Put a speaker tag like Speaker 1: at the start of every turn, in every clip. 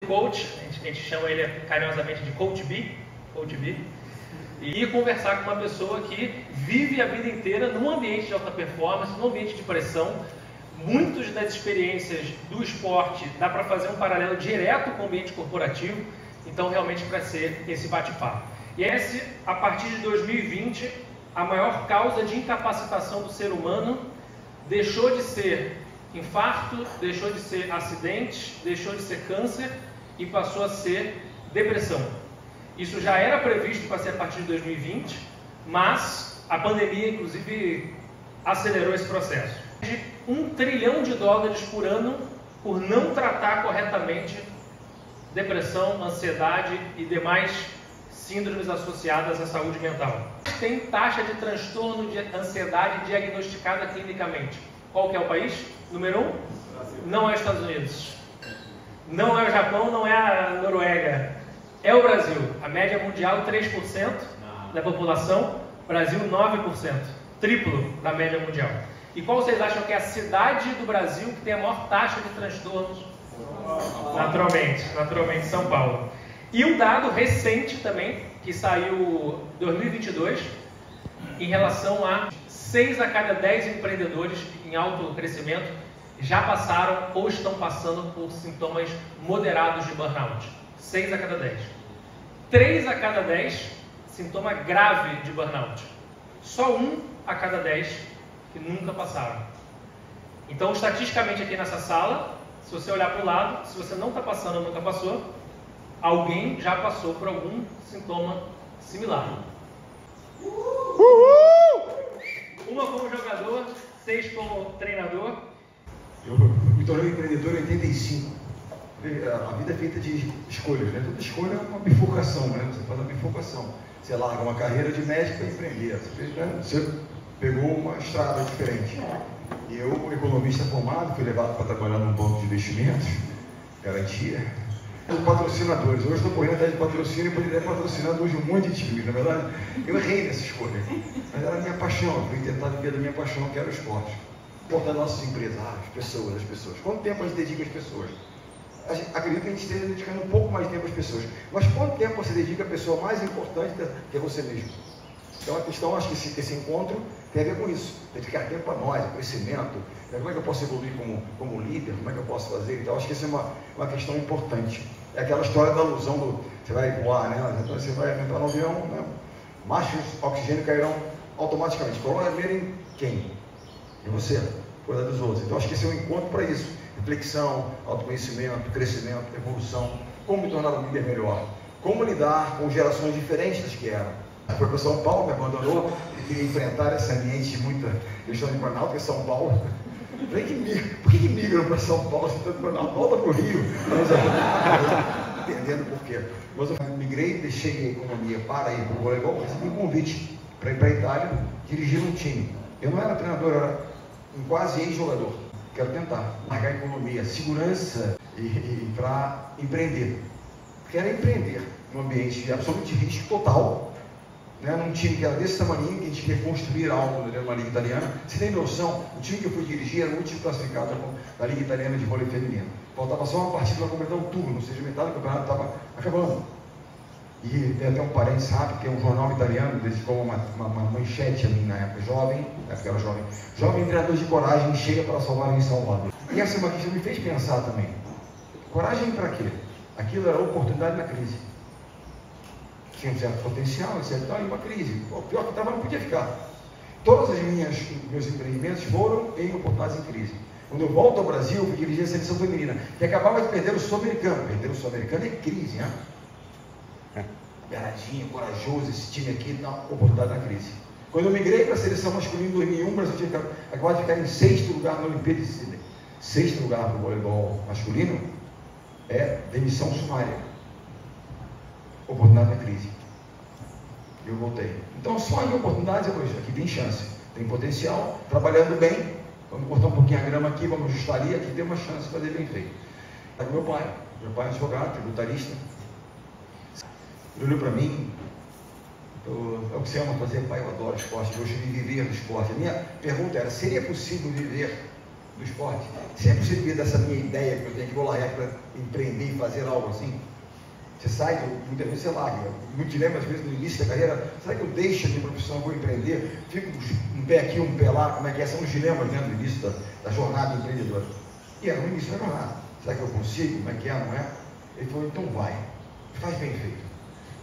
Speaker 1: coach, a gente chama ele carinhosamente de Coach B, e conversar com uma pessoa que vive a vida inteira num ambiente de alta performance, num ambiente de pressão. Muitas das experiências do esporte dá para fazer um paralelo direto com o ambiente corporativo, então realmente para ser esse bate-papo. E esse, a partir de 2020, a maior causa de incapacitação do ser humano deixou de ser infarto, deixou de ser acidente, deixou de ser câncer e passou a ser depressão. Isso já era previsto para ser a partir de 2020, mas a pandemia, inclusive, acelerou esse processo. De $1 trilhão por ano por não tratar corretamente depressão, ansiedade e demais síndromes associadas à saúde mental. Tem taxa de transtorno de ansiedade diagnosticada clinicamente. Qual que é o país? Número 1? Não é os Estados Unidos. Não é o Japão, não é a Noruega. É o Brasil. A média mundial 3% da população, Brasil 9%. Triplo da média mundial. E qual vocês acham que é a cidade do Brasil que tem a maior taxa de transtornos? Naturalmente, São Paulo. E um dado recente também, que saiu em 2022, em relação a 6 a cada 10 empreendedores em alto crescimento já passaram ou estão passando por sintomas moderados de burnout. 6 a cada 10. 3 a cada 10, sintoma grave de burnout. Só 1 a cada 10 que nunca passaram. Então, estatisticamente aqui nessa sala, se você olhar para o lado, se você não está passando ou nunca passou, alguém já passou por algum sintoma similar. Uma como jogador, 6 como treinador.
Speaker 2: Eu me tornei empreendedor em 85. A vida é feita de escolhas, né? Toda escolha é uma bifurcação, né? Você faz uma bifurcação. Você larga uma carreira de médico para empreender. Você pegou uma estrada diferente. E eu, economista formado, fui levado para trabalhar num banco de investimentos, garantia. Os patrocinadores. Hoje estou correndo atrás de patrocínio e poderia patrocinar hoje um monte de times. Na verdade, eu errei nessa escolha. Mas era a minha paixão. Eu fui tentar viver da minha paixão, que era o esporte. Importante nossas empresas, as pessoas. Quanto tempo a gente dedica às pessoas? Acredito que a gente esteja dedicando um pouco mais de tempo às pessoas. Mas quanto tempo você dedica à pessoa mais importante que é você mesmo? Então a questão, acho que esse encontro tem a ver com isso. Dedicar tempo a nós, ao crescimento. Como é que eu posso evoluir como líder? Como é que eu posso fazer? Então acho que essa é uma questão importante. É aquela história da alusão do você vai voar, né? Então você vai entrar no avião, né? Máscaras, oxigênio cairão automaticamente. Primeiro em quem? Em você, cuidar dos outros. Então acho que esse é um encontro para isso. Reflexão, autoconhecimento, crescimento, evolução. Como me tornar um líder melhor? Como lidar com gerações diferentes das que eram? Foi para São Paulo, me abandonou e queria enfrentar esse ambiente de muita questão de burnout, que é São Paulo. Por que migram para São Paulo se tanto burnout? Volta para o Rio. Entendendo por quê. Mas eu migrei, deixei a economia para ir para o voleibol, recebi um convite para ir para a Itália dirigir um time. Eu não era treinador, eu era um quase ex-jogador. Quero tentar largar a economia, segurança e para empreender. Quero empreender num ambiente de absoluto risco total, né? Num time que era desse tamanho, que a gente quer construir algo dentro de uma liga italiana. Você tem noção, o time que eu fui dirigir era o último classificado da liga italiana de vôlei feminino. Faltava só uma partida para completar o turno, ou seja, metade do campeonato estava acabando. E tem até um parênteses rápido, que é um jornal italiano, dedicou uma manchete a mim na época, jovem, na época eu era jovem, jovem treinador de coragem chega para salvar em Salvador. E essa é uma questão que me fez pensar também. Coragem para quê? Aquilo era oportunidade na crise. Tinha um certo potencial, etc. E uma crise. O pior que estava, não podia ficar. Todos os meus empreendimentos foram em oportunidades em crise. Quando eu volto ao Brasil, eu dirigi a seleção feminina, que acabava de perder o Sul-Americano. Perder o Sul-Americano é crise, né? Beradinho, corajoso, esse time aqui, dá uma oportunidade na crise. Quando eu migrei para a seleção masculina em 2001, o Brasil tinha acabado de ficar em 6º lugar na Olimpíada de Sydney. 6º lugar para o voleibol masculino é demissão sumária. Oportunidade na crise. Eu voltei. Então, só em oportunidades, aqui tem chance, tem potencial, trabalhando bem, vamos cortar um pouquinho a grama aqui, vamos ajustar ali, aqui tem uma chance de fazer bem feito. Está com meu pai é advogado, tributarista. Ele olhou para mim, é o que você ama fazer, pai, eu adoro esporte, eu gosto de viver no esporte. A minha pergunta era, seria possível viver do esporte. Sempre você vê dessa minha ideia que eu tenho que vou largar para empreender e fazer algo assim. Você sai, muitas vezes você larga. Muito dilema, às vezes, no início da carreira, será que eu deixo a minha profissão, vou empreender? Fico um pé aqui, um pé lá, como é que é? São os dilemas dentro do início da jornada do empreendedor. E era no início da jornada. Será que eu consigo? Como é que é? Não é? Ele falou, então vai. Faz bem feito.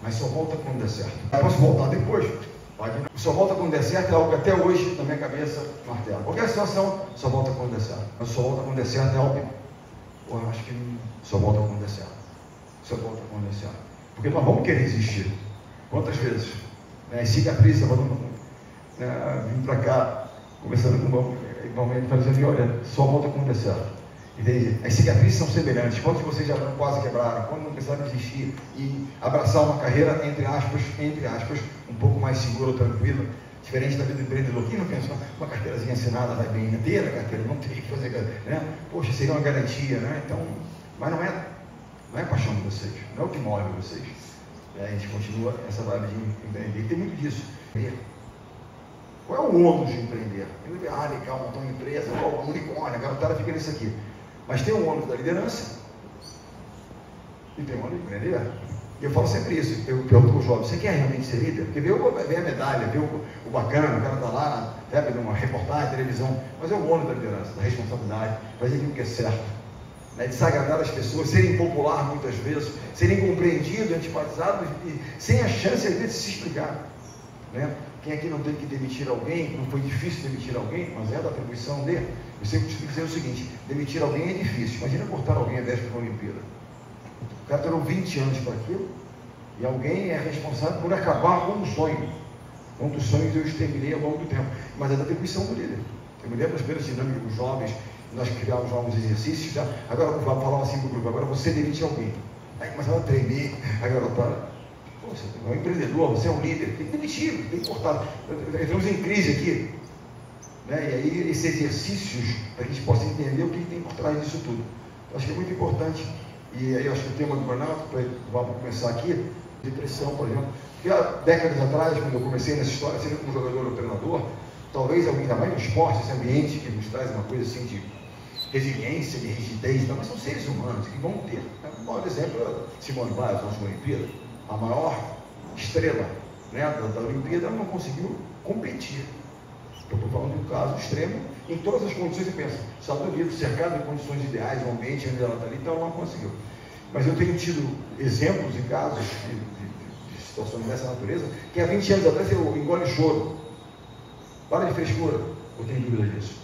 Speaker 2: Mas só volta quando der certo. Eu posso voltar depois? Pode. Só volta quando der certo é algo que até hoje, na minha cabeça, martela. Qualquer situação, só volta quando der certo. Mas só volta quando der certo é algo que eu acho que só volta quando der certo. Só volta quando der certo. Porque nós vamos querer existir. Quantas vezes? Cicatrizes, vim para cá, conversando com o irmão, ele falando assim, olha, só volta quando der certo. As cicatrizes são semelhantes. Quantos de vocês já quase quebraram? Quando não precisaram desistir e abraçar uma carreira, entre aspas, um pouco mais segura ou tranquila, diferente da vida do empreendedor. Quem não pensa, uma carteirazinha assinada vai bem inteira, a carteira não tem que fazer, né? Poxa, seria uma garantia, né? Então, mas não é a paixão de vocês, não é o que move vocês. A gente continua essa vibe de empreender. E tem muito disso. Qual é o ônus de empreender? Legal, montar uma empresa, um unicórnio, a garotada fica nisso aqui. Mas tem o ônus da liderança e tem o ônus de empreender. E eu falo sempre isso, eu pergunto para os jovens, você quer realmente ser líder? Porque vê a medalha, vê o bacana, o cara está lá, numa reportagem, televisão, mas é o ônus da liderança, da responsabilidade, fazer aquilo que é certo, né? Desagradar as pessoas, serem popular muitas vezes, serem compreendidos, antipatizados, e sem a chance às vezes de se explicar, né? Quem aqui não teve que demitir alguém, não foi difícil demitir alguém, mas é da atribuição dele. Eu sempre costumo dizer o seguinte, demitir alguém é difícil, imagina cortar alguém a véspera da Olimpíada. O cara durou 20 anos para aquilo, e alguém é responsável por acabar com um sonho. Um dos sonhos eu exterminei ao longo do tempo, mas é da atribuição do líder. Eu me lembro das primeiras dinâmicas dos jovens, nós criávamos novos exercícios, já, agora eu falava assim para o grupo, agora você demite alguém. Aí começava a tremer, a garotada. Você é um empreendedor, você é um líder, tem que demitir, tem que cortar. Entramos em crise aqui. Né? E aí, esses exercícios, para que a gente possa entender o que tem por trás disso tudo. Eu acho que é muito importante. E aí, eu acho que o tema do burnout, vamos começar aqui, depressão, por exemplo. Porque há décadas atrás, quando eu comecei nessa história, seja como jogador ou treinador, talvez alguém, ainda mais no esporte, esse ambiente que nos traz uma coisa assim de resiliência, de rigidez, mas são seres humanos que vão ter. Um bom exemplo é Simone Biles, na última Olimpíada. A maior estrela, né, da Olimpíada, ela não conseguiu competir. Eu estou falando de um caso extremo, em todas as condições, você pensa, Estados Unidos, cercado de condições ideais, o ambiente onde ela está ali, então ela não conseguiu. Mas eu tenho tido exemplos e casos de situações dessa natureza, que há 20 anos atrás eu engole choro. Para de frescura, eu tenho dúvida disso.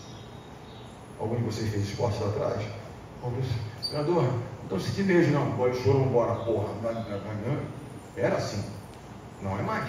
Speaker 2: Algum de vocês fez esporte lá atrás? Treinador, não estou sentindo mesmo não, engole choro, vamos embora, porra. Era assim, não é mais.